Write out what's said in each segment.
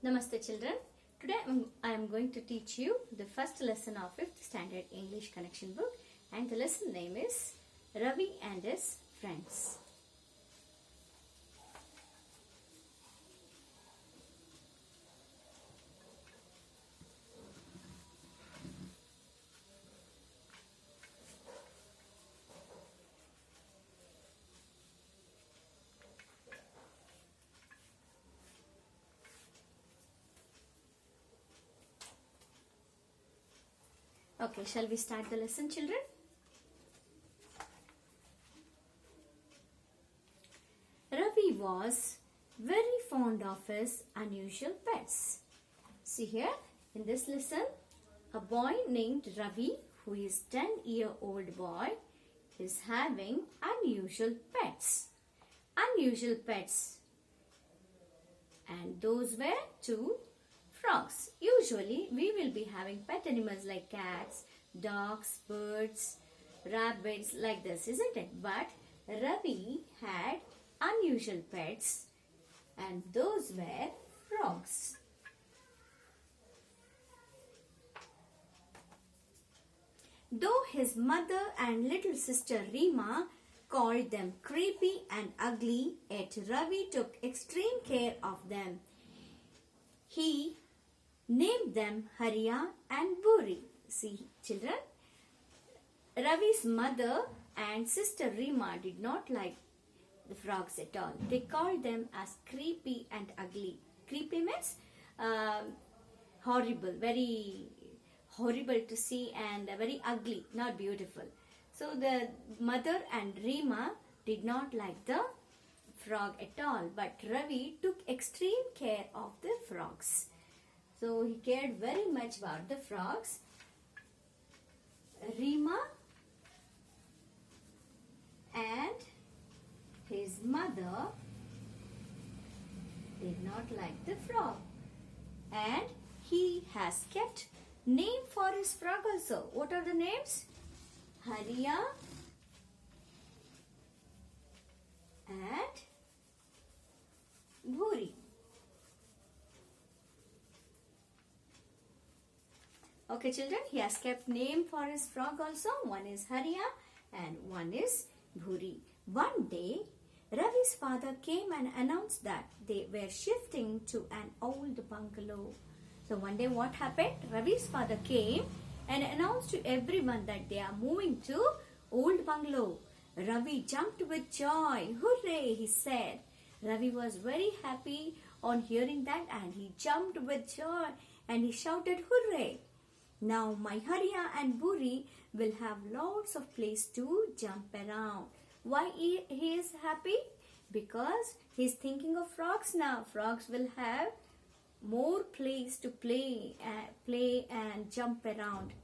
Namaste children. Today I am going to teach you the first lesson of 5th standard English connection book, and the lesson name is Ravi and his friends. Okay, shall we start the lesson, children? Ravi was very fond of his unusual pets. See here, in this lesson, a boy named Ravi, who is 10-year-old boy, is having unusual pets. Unusual pets. And those were two frogs. Usually, we will be having pet animals like cats, dogs, birds, rabbits, like this, isn't it? But Ravi had unusual pets, and those were frogs. Though his mother and little sister Rima called them creepy and ugly, yet Ravi took extreme care of them. He named them Hariya and Buri. See, children, Ravi's mother and sister Rima did not like the frogs at all. They called them as creepy and ugly. Creepy means horrible, very horrible to see, and very ugly, not beautiful. So the mother and Rima did not like the frog at all, but Ravi took extreme care of the frogs. So he cared very much about the frogs. Rima and his mother did not like the frog, and he has kept name for his frog also. What are the names? Hariya and Buri. Okay, children, he has kept name for his frog also. One is Hariya and one is Buri. One day, Ravi's father came and announced that they were shifting to an old bungalow. So one day what happened? Ravi's father came and announced to everyone that they are moving to old bungalow. Ravi jumped with joy. Hooray, he said. Ravi was very happy on hearing that, and he jumped with joy and he shouted hooray. Now my Hariya and Buri will have lots of place to jump around. Why he is happy? Because he is thinking of frogs now. Frogs will have more place to play and jump around.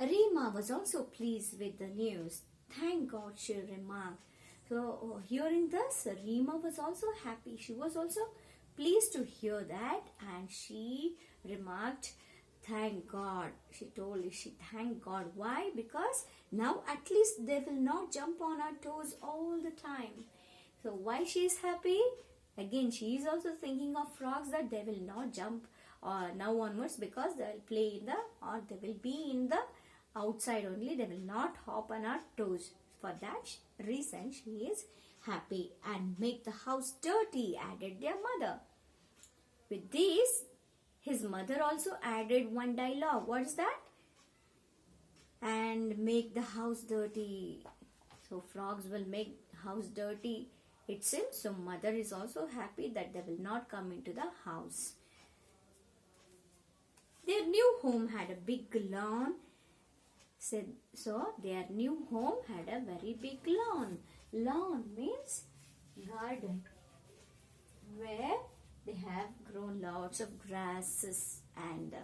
Rima was also pleased with the news. Thank God, she remarked. So hearing this, Rima was also happy. She was also pleased to hear that, and she remarked, thank God. She told she thank God. Why? Because now at least they will not jump on our toes all the time. So why she is happy? Again, she is also thinking of frogs, that they will not jump now onwards, because they will play in they will be in the outside only. They will not hop on our toes. For that reason, she is happy. And make the house dirty, added their mother. With this, his mother also added one dialogue. What is that? And make the house dirty. So frogs will make house dirty, it seems. So mother is also happy that they will not come into the house. Their new home had a big lawn. So their new home had a very big lawn. Lawn means garden, where they have grown lots of grasses and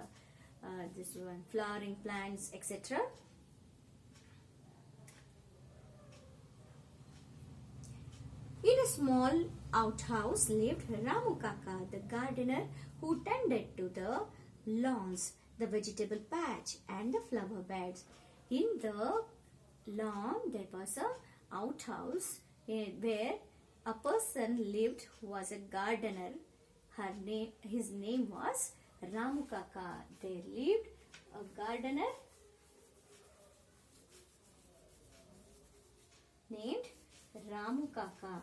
this one flowering plants, etc. In a small outhouse lived Ramu Kaka, the gardener, who tended to the lawns, the vegetable patch and the flower beds. In the lawn there was a outhouse where a person lived who was a gardener, His name was Ramu Kaka. There lived a gardener named Ramu Kaka.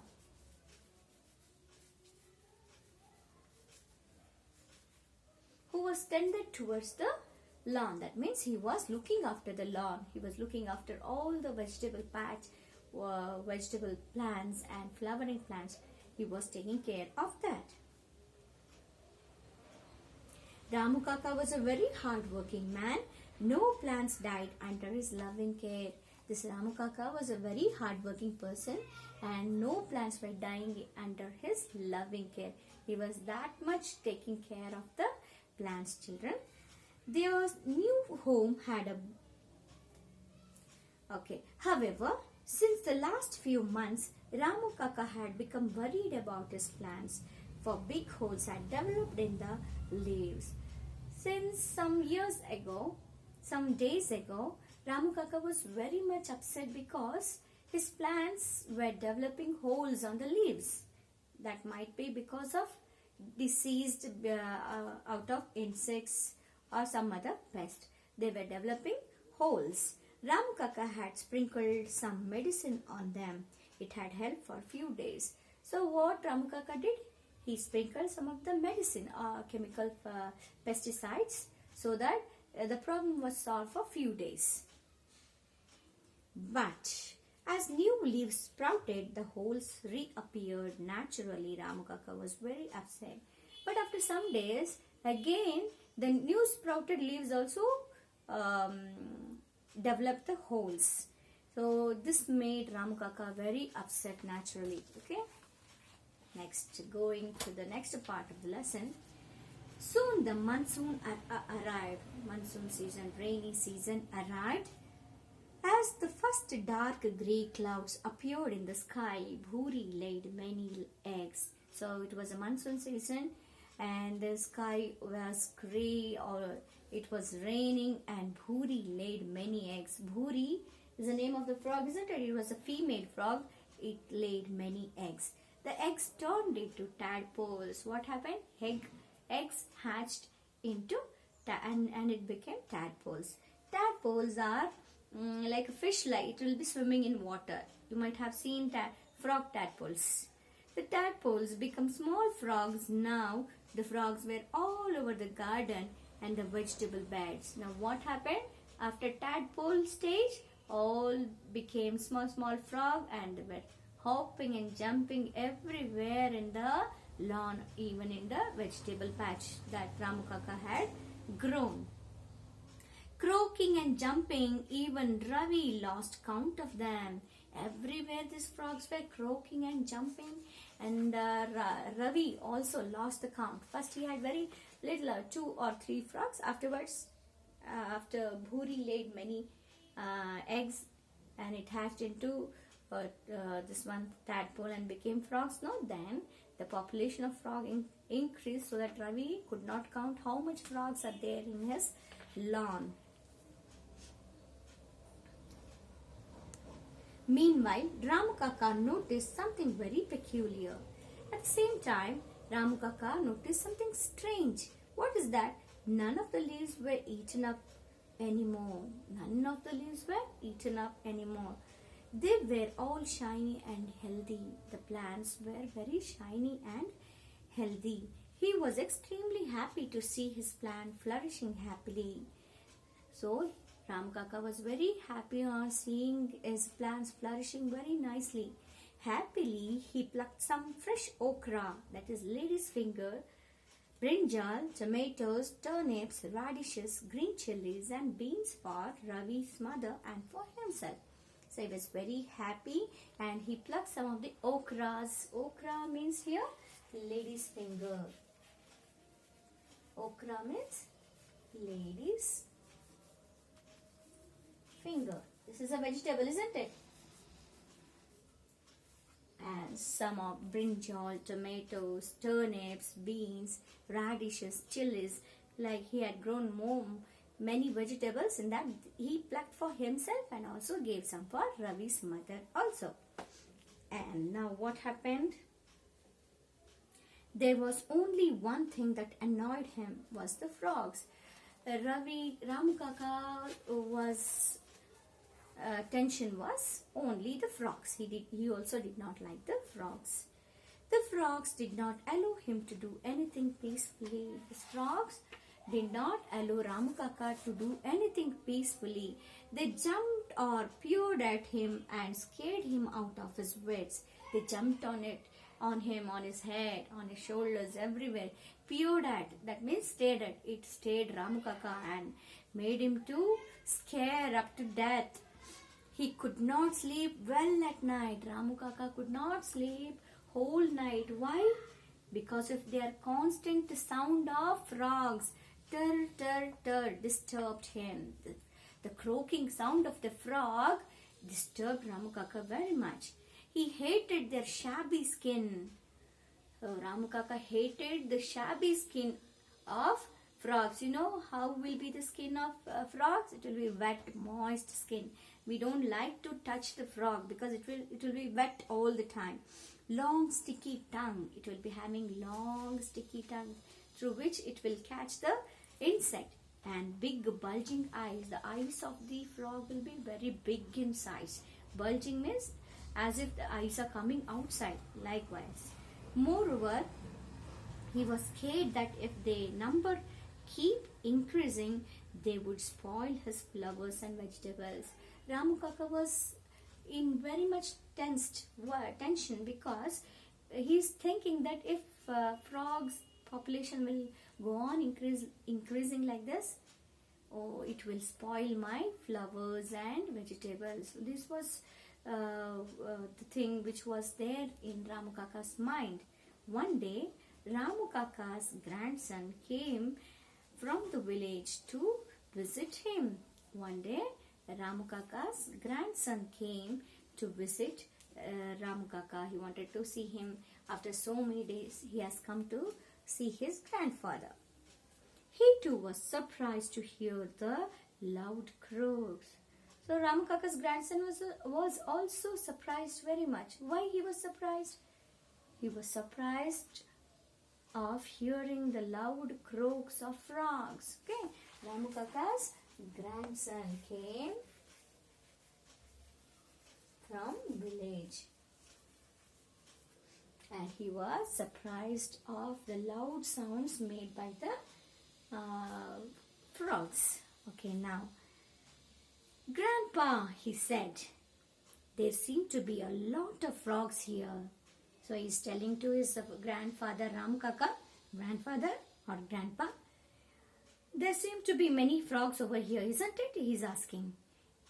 Who was tended towards the lawn. That means he was looking after the lawn. He was looking after all the vegetable patch, vegetable plants and flowering plants. He was taking care of that. Ramu Kaka was a very hard-working man. No plants died under his loving care. This Ramu Kaka was a very hard-working person and no plants were dying under his loving care. He was that much taking care of the plants, children. Their new home had a... Okay. However, since the last few months, Ramu Kaka had become worried about his plants, for big holes had developed in the leaves. Since some days ago, Ramu Kaka was very much upset because his plants were developing holes on the leaves. That might be because of diseased out of insects or some other pest. They were developing holes. Ramu Kaka had sprinkled some medicine on them. It had helped for a few days. So what Ramu Kaka did? He sprinkled some of the medicine or chemical pesticides so that the problem was solved for a few days. But as new leaves sprouted, the holes reappeared naturally. Ramu Kaka was very upset. But after some days, again, the new sprouted leaves also developed the holes. So this made Ramu Kaka very upset naturally. Okay. Next, going to the next part of the lesson. Soon the monsoon arrived. Monsoon season, rainy season arrived. As the first dark grey clouds appeared in the sky, Bhuri laid many eggs. So it was a monsoon season and the sky was grey or it was raining and Bhuri laid many eggs. Bhuri is the name of the frog, isn't it? It was a female frog. It laid many eggs. The eggs turned into tadpoles. What happened? Eggs hatched into and it became tadpoles. Tadpoles are like a fish, like it will be swimming in water. You might have seen frog tadpoles. The tadpoles become small frogs. Now the frogs were all over the garden and the vegetable beds. Now what happened? After tadpole stage, all became small frog and they were hopping and jumping everywhere in the lawn, even in the vegetable patch that Ramu Kaka had grown. Croaking and jumping, even Ravi lost count of them. Everywhere these frogs were croaking and jumping, and Ravi also lost the count. First he had very little, 2 or 3 frogs. Afterwards, after Bhuri laid many eggs and it hatched into this one tadpole and became frogs. Now then the population of frog increased so that Ravi could not count how much frogs are there in his lawn. Meanwhile, Ramu Kaka noticed something very peculiar. At the same time, Ramu Kaka noticed something strange. What is that? None of the leaves were eaten up anymore. None of the leaves were eaten up anymore. They were all shiny and healthy. The plants were very shiny and healthy. He was extremely happy to see his plant flourishing happily. So, Ramu Kaka was very happy on seeing his plants flourishing very nicely. Happily, he plucked some fresh okra, that is lady's finger, brinjal, tomatoes, turnips, radishes, green chilies and beans for Ravi's mother and for himself. So he was very happy and he plucked some of the okras. Okra means here lady's finger. Okra means lady's finger. This is a vegetable, isn't it? And some of brinjal, tomatoes, turnips, beans, radishes, chilies. Like he had grown many vegetables in that he plucked for himself and also gave some for Ravi's mother also. And now what happened? There was only one thing that annoyed him was the frogs. Ramu Kaka was tension was only the frogs. He also did not like the frogs. The frogs did not allow him to do anything peacefully. The frogs did not allow Ramu Kaka to do anything peacefully. They jumped or peered at him and scared him out of his wits. They jumped on him, on his head, on his shoulders, everywhere. Peered at, that means stared at. It stared Ramu Kaka and made him to scare up to death. He could not sleep well at night. Ramu Kaka could not sleep whole night. Why? Because of their constant sound of frogs. Tir, tir, tir disturbed him. The croaking sound of the frog disturbed Ramu Kaka very much. He hated their shabby skin. So Ramu Kaka hated the shabby skin of frogs. You know how will be the skin of frogs? It will be wet, moist skin. We don't like to touch the frog because it will be wet all the time. Long sticky tongue. It will be having long sticky tongue through which it will catch the insect. And big bulging eyes. The eyes of the frog will be very big in size. Bulging means as if the eyes are coming outside. Likewise. Moreover, he was scared that if the number keep increasing, they would spoil his flowers and vegetables. Ramu Kaka was in very much tension because he's thinking that if frogs population will go on increasing like this, it will spoil my flowers and vegetables. This was the thing which was there in Ramu Kaka's mind. One day, Ramu Kaka's grandson came from the village to visit him. One day, Ramu Kaka's grandson came to visit Ramu Kaka. He wanted to see him after so many days. He has come to see his grandfather. He too was surprised to hear the loud croaks. So Ramu Kaka's grandson was also surprised very much. Why he was surprised? He was surprised of hearing the loud croaks of frogs. Okay, Ramu Kaka's grandson came from village and he was surprised of the loud sounds made by the frogs. Okay, now, Grandpa, he said, there seem to be a lot of frogs here. So he's telling to his grandfather Ramu Kaka, grandfather or grandpa, there seem to be many frogs over here, isn't it? He's asking.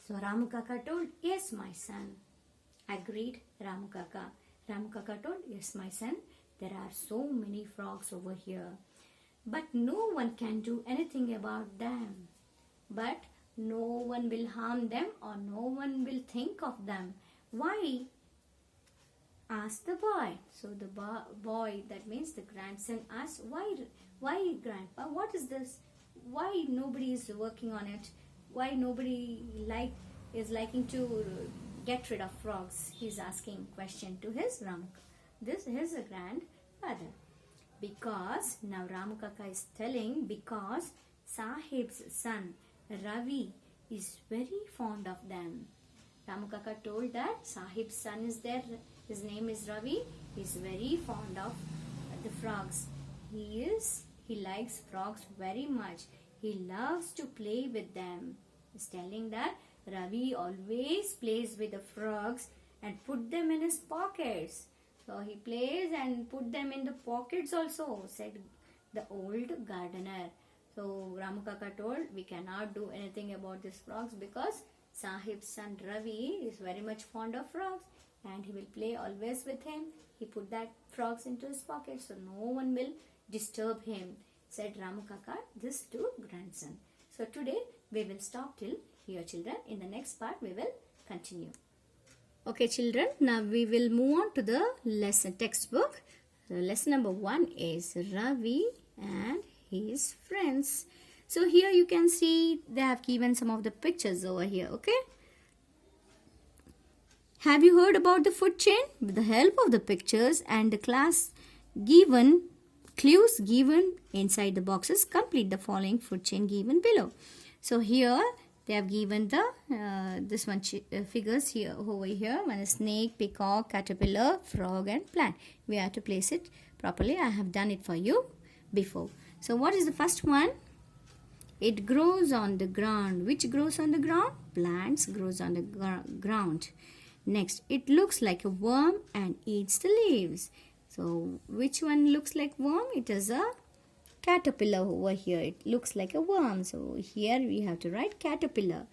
So Ramu Kaka told, yes, my son. Agreed Ramu Kaka. Ramu Kaka told, yes, my son, there are so many frogs over here. But no one can do anything about them. But no one will harm them or no one will think of them. Why? Asked the boy. So the boy, that means the grandson, asked, why grandpa, what is this? Why nobody is working on it? Why nobody is liking to get rid of frogs? He's asking question to his Ramu. This is a grandfather. Because, now Ramu Kaka is telling, because Sahib's son Ravi is very fond of them. Ramu Kaka told that Sahib's son is there. His name is Ravi. He is very fond of the frogs. He likes frogs very much. He loves to play with them. He's telling that Ravi always plays with the frogs and put them in his pockets. So he plays and put them in the pockets also, said the old gardener. So Ramu Kaka told, we cannot do anything about these frogs because Sahib's son Ravi is very much fond of frogs and he will play always with him. He put that frogs into his pocket so no one will disturb him, said Ramu Kaka this to grandson. So today we will stop till here, children. In the next part we will continue. Okay, children, now we will move on to the lesson textbook. So lesson number 1 is Ravi and his friends. So here you can see they have given some of the pictures over here. Okay, have you heard about the food chain? With the help of the pictures and the class given Clues given inside the boxes complete the following food chain given below. So here they have given the figures here over here. One is snake, peacock, caterpillar, frog and plant. We have to place it properly. I have done it for you before. So what is the first one? It grows on the ground. Which grows on the ground? Plants grows on the ground. Next, it looks like a worm and eats the leaves. So which one looks like worm? It is a caterpillar over here. It looks like a worm. So here we have to write caterpillar.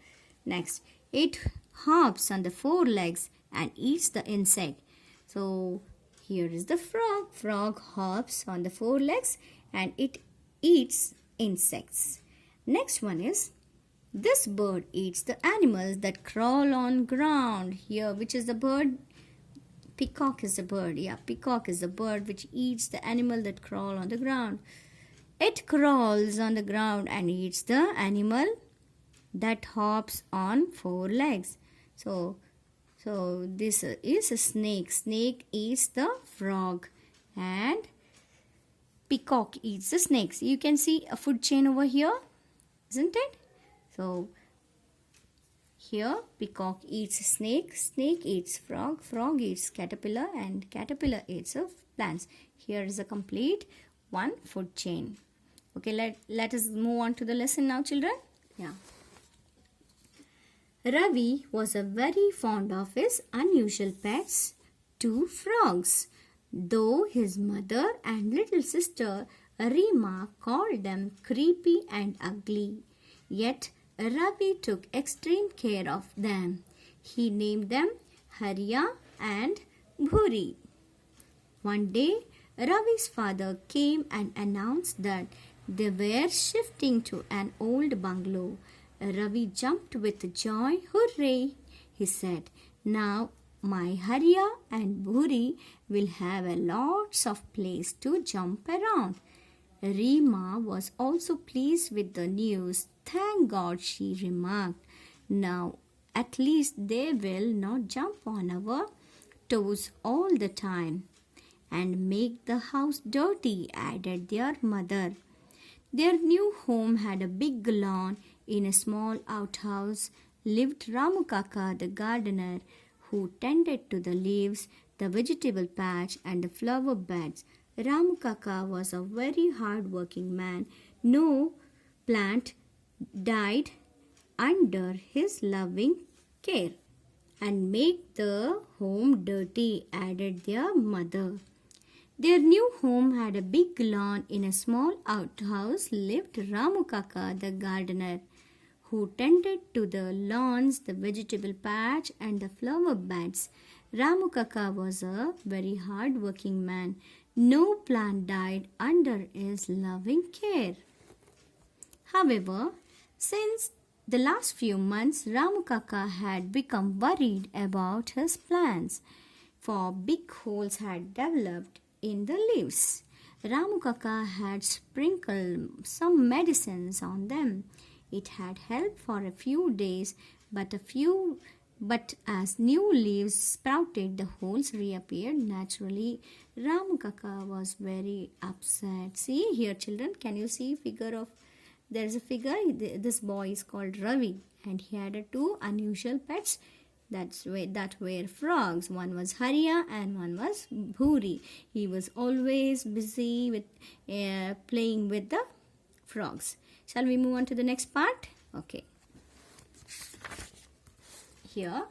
Next, it hops on the four legs and eats the insect. So here is the frog. Frog hops on the four legs and it eats insects. Next one is this bird eats the animals that crawl on ground. Here, which is the bird? Peacock is the bird. Yeah, peacock is the bird which eats the animal that crawl on the ground. It crawls on the ground and eats the animal that hops on four legs. So this is a snake. Snake eats the frog and peacock eats the snakes. You can see a food chain over here, isn't it? So here peacock eats snake, snake eats frog, frog eats caterpillar and caterpillar eats plants. Here is a complete one food chain. Okay, let us move on to the lesson now, children. Yeah. Ravi was very fond of his unusual pets, 2 frogs. Though his mother and little sister Rima called them creepy and ugly, yet Ravi took extreme care of them. He named them Hariya and Bhuri. One day, Ravi's father came and announced that they were shifting to an old bungalow. Ravi jumped with joy. Hooray! He said. Now my Hariya and Bhuri will have a lots of place to jump around. Rima was also pleased with the news. Thank God, she remarked. Now at least they will not jump on our toes all the time and make the house dirty, added their mother. Their new home had a big lawn. In a small outhouse lived Ramu Kaka, the gardener, who tended to the leaves, the vegetable patch and the flower beds. Ramu Kaka was a very hard-working man. No plant died under his loving care. And make the home dirty, added their mother. Their new home had a big lawn. In a small outhouse lived Ramu Kaka, the gardener, who tended to the lawns, the vegetable patch and the flower beds. Ramu Kaka was a very hard-working man. No plant died under his loving care. However, since the last few months, Ramu Kaka had become worried about his plants, for big holes had developed in the leaves. Ramu Kaka had sprinkled some medicines on them. It had helped for a few days, but as new leaves sprouted, the holes reappeared naturally. Ramu Kaka was very upset. See here, children, can you see figure of? There is a figure. This boy is called Ravi, and he had 2 unusual pets. That were frogs. One was Hariya and one was Bhuri. He was always busy with playing with the frogs. Shall we move on to the next part? Okay. Here.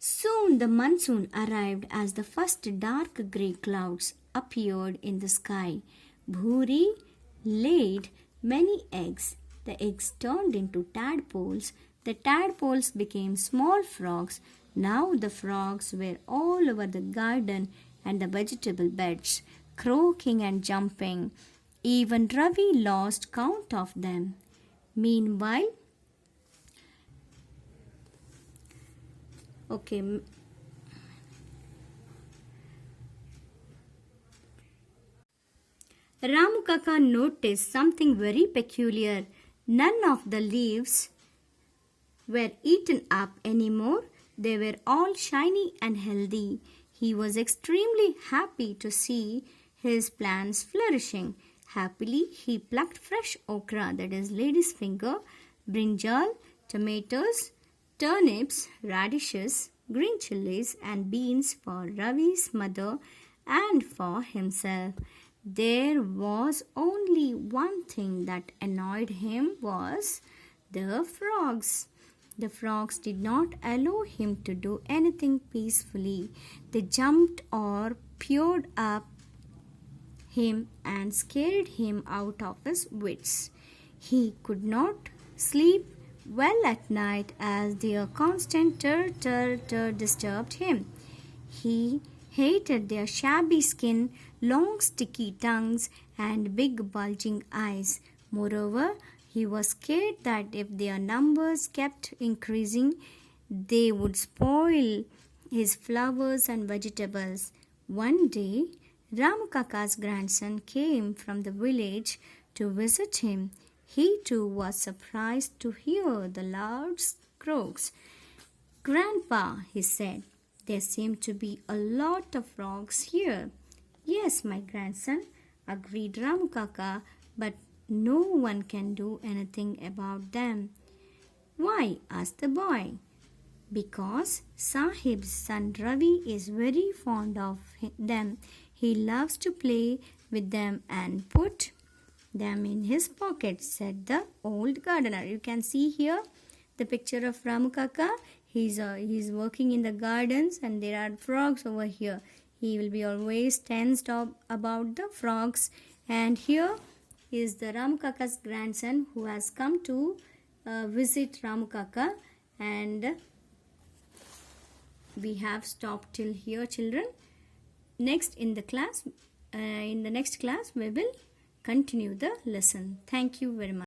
Soon the monsoon arrived as the first dark grey clouds appeared in the sky. Bhuri laid many eggs. The eggs turned into tadpoles. The tadpoles became small frogs. Now the frogs were all over the garden and the vegetable beds, croaking and jumping. Even Ravi lost count of them. Meanwhile, Ramu Kaka noticed something very peculiar. None of the leaves were eaten up anymore. They were all shiny and healthy. He was extremely happy to see his plants flourishing. Happily, he plucked fresh okra, that is lady's finger, brinjal, tomatoes, turnips, radishes, green chilies, and beans for Ravi's mother and for himself. There was only one thing that annoyed him was the frogs. The frogs did not allow him to do anything peacefully. They jumped or peered up him and scared him out of his wits. He could not sleep well at night as their constant tur disturbed him. He hated their shabby skin, long sticky tongues, and big bulging eyes. Moreover, he was scared that if their numbers kept increasing, they would spoil his flowers and vegetables. One day, Ramu Kaka's grandson came from the village to visit him. He too was surprised to hear the loud croaks. "Grandpa," he said, "there seem to be a lot of frogs here." "Yes, my grandson," agreed Ramu Kaka, "but no one can do anything about them." "Why?" asked the boy. "Because Sahib's son Ravi is very fond of them. He loves to play with them and put them in his pocket," said the old gardener. You can see here the picture of Ramu Kaka. He's working in the gardens and there are frogs over here. He will be always tensed up about the frogs. And here is the Ramu Kaka's grandson who has come to visit Ramu Kaka, and we have stopped till here, children. In the next class we will continue the lesson. Thank you very much.